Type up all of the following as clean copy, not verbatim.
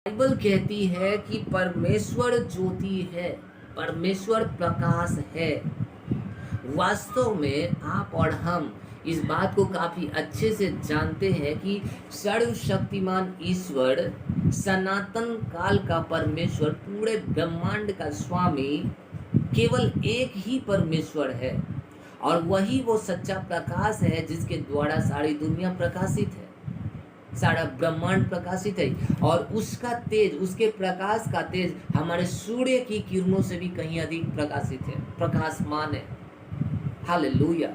Bible कहती है कि परमेश्वर ज्योति है, परमेश्वर प्रकाश है। वास्तव में आप और हम इस बात को काफी अच्छे से जानते हैं कि सर्वशक्तिमान ईश्वर, सनातन काल का परमेश्वर, पूरे ब्रह्मांड का स्वामी केवल एक ही परमेश्वर है और वही वो सच्चा प्रकाश है जिसके द्वारा सारी दुनिया प्रकाशित है, सारा ब्रह्मांड प्रकाशित है। और उसका तेज, उसके प्रकाश का तेज हमारे सूर्य की किरणों से भी कहीं अधिक प्रकाशित है, प्रकाशमान है। हालेलुया।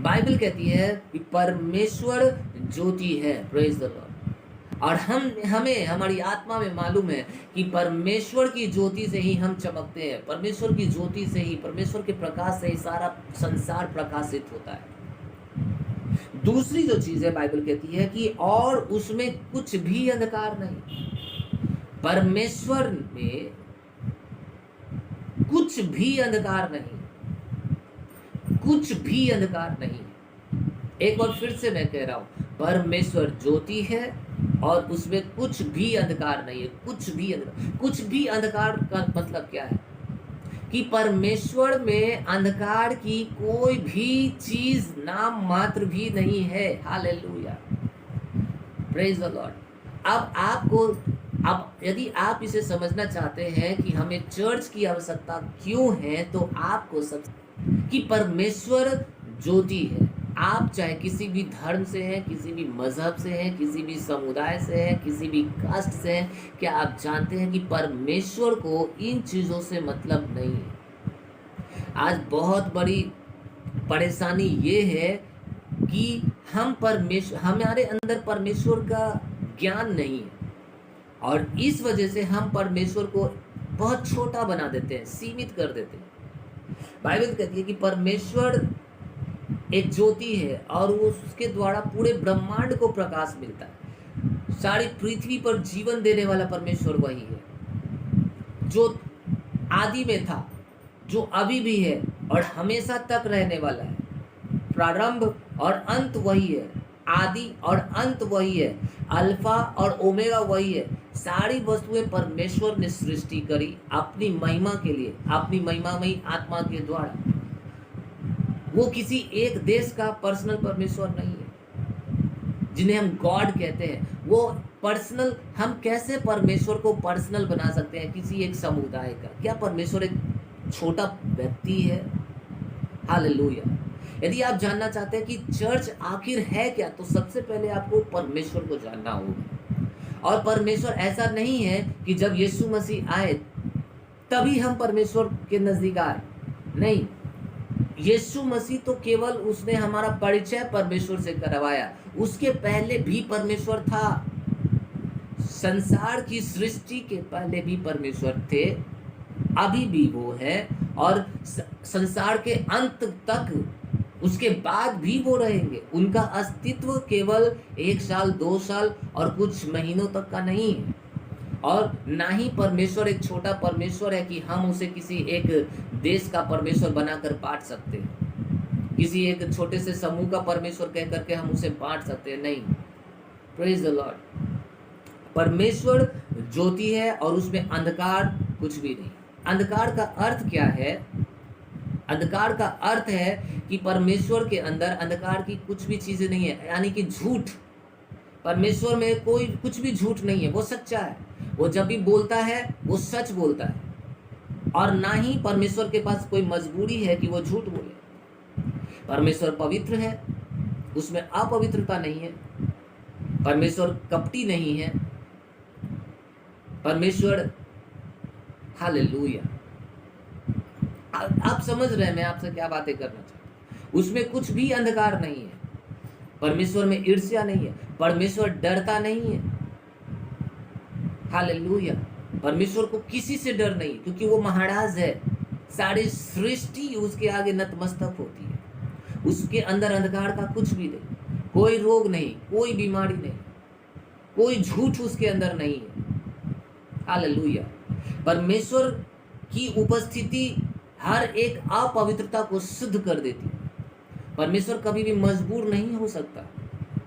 बाइबल कहती है कि परमेश्वर ज्योति है। Praise the Lord. और हमें हमारी आत्मा में मालूम है कि परमेश्वर की ज्योति से ही हम चमकते हैं, परमेश्वर की ज्योति से ही, परमेश्वर के प्रकाश से ही सारा संसार प्रकाशित होता है। दूसरी जो चीज है, बाइबल कहती है कि और उसमें कुछ भी अंधकार नहीं। परमेश्वर में कुछ भी अंधकार नहीं, कुछ भी अंधकार नहीं। एक बार फिर से मैं कह रहा हूं, परमेश्वर ज्योति है और उसमें कुछ भी अंधकार नहीं है। कुछ भी अंधकार, कुछ भी अंधकार का मतलब क्या है कि परमेश्वर में अंधकार की कोई भी चीज नाम मात्र भी नहीं है। Hallelujah, praise the Lord. अब यदि आप इसे समझना चाहते हैं कि हमें चर्च की आवश्यकता क्यों है, तो आपको सब कि परमेश्वर ज्योति है। आप चाहे किसी भी धर्म से हैं, किसी भी मजहब से हैं, किसी भी समुदाय से हैं, किसी भी कास्ट से हैं, क्या आप जानते हैं कि परमेश्वर को इन चीजों से मतलब नहीं है। आज बहुत बड़ी परेशानी ये है कि हमारे अंदर परमेश्वर का ज्ञान नहीं है और इस वजह से हम परमेश्वर को बहुत छोटा बना देते हैं, सीमित कर देते हैं। बाइबल कहती है कि परमेश्वर एक ज्योति है और वो उसके द्वारा पूरे ब्रह्मांड को प्रकाश मिलता है। सारी पृथ्वी पर जीवन देने वाला परमेश्वर वही है जो आदि में था, जो अभी भी है और हमेशा तक रहने वाला है। प्रारंभ और अंत वही है, आदि और अंत वही है, अल्फा और ओमेगा वही है। सारी वस्तुएं परमेश्वर ने सृष्टि करी अपनी महिमा के लिए, अपनी महिमामयी आत्मा के द्वारा। वो किसी एक देश का पर्सनल परमेश्वर नहीं है जिन्हें हम गॉड कहते हैं। वो पर्सनल, हम कैसे परमेश्वर को पर्सनल बना सकते हैं किसी एक समुदाय का? क्या परमेश्वर एक छोटा व्यक्ति है? हालेलुया। यदि आप जानना चाहते हैं कि चर्च आखिर है क्या, तो सबसे पहले आपको परमेश्वर को जानना होगा। और परमेश्वर ऐसा नहीं है कि जब यीशु मसीह आए तभी हम परमेश्वर के नजदीक आए, नहीं। यीशु मसीह तो केवल उसने हमारा परिचय परमेश्वर से करवाया, उसके पहले भी परमेश्वर था। संसार की सृष्टि के पहले भी परमेश्वर थे, अभी भी वो है और संसार के अंत तक उसके बाद भी वो रहेंगे। उनका अस्तित्व केवल 1 साल, 2 साल और कुछ महीनों तक का नहीं है। और ना ही परमेश्वर एक छोटा परमेश्वर है कि हम उसे किसी एक देश का परमेश्वर बनाकर बांट सकते हैं, किसी एक छोटे से समूह का परमेश्वर कह करके हम उसे बांट सकते हैं, नहीं। Praise the Lord. परमेश्वर ज्योति है और उसमें अंधकार कुछ भी नहीं। अंधकार का अर्थ क्या है? अंधकार का अर्थ है कि परमेश्वर के अंदर अंधकार की कुछ भी चीजें नहीं है, यानी कि झूठ। परमेश्वर में कोई कुछ भी झूठ नहीं है, वो सच्चा है। वो जब भी बोलता है वो सच बोलता है और ना ही परमेश्वर के पास कोई मजबूरी है कि वो झूठ बोले। परमेश्वर पवित्र है, उसमें अपवित्रता नहीं है। परमेश्वर कपटी नहीं है। परमेश्वर, हालेलुया। आप समझ रहे हैं मैं आपसे क्या बातें करना चाहता हूं? उसमें कुछ भी अंधकार नहीं है। परमेश्वर में ईर्ष्या नहीं है। परमेश्वर डरता नहीं है। हालेलुया। परमेश्वर को किसी से डर नहीं, क्योंकि वो महाराज है। सारी सृष्टि उसके आगे नतमस्तक होती है। उसके अंदर अंधकार का कुछ भी नहीं, कोई रोग नहीं, कोई बीमारी नहीं, कोई झूठ उसके अंदर नहीं है। हालेलुया। परमेश्वर की उपस्थिति हर एक अपवित्रता को शुद्ध कर देती है। परमेश्वर कभी भी मजबूर नहीं हो सकता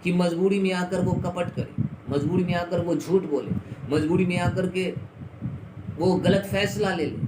कि मजबूरी में आकर वो कपट करे। मजबूरी में आकर वो झूठ बोले, मजबूरी में आकर के वो गलत फैसला ले ले,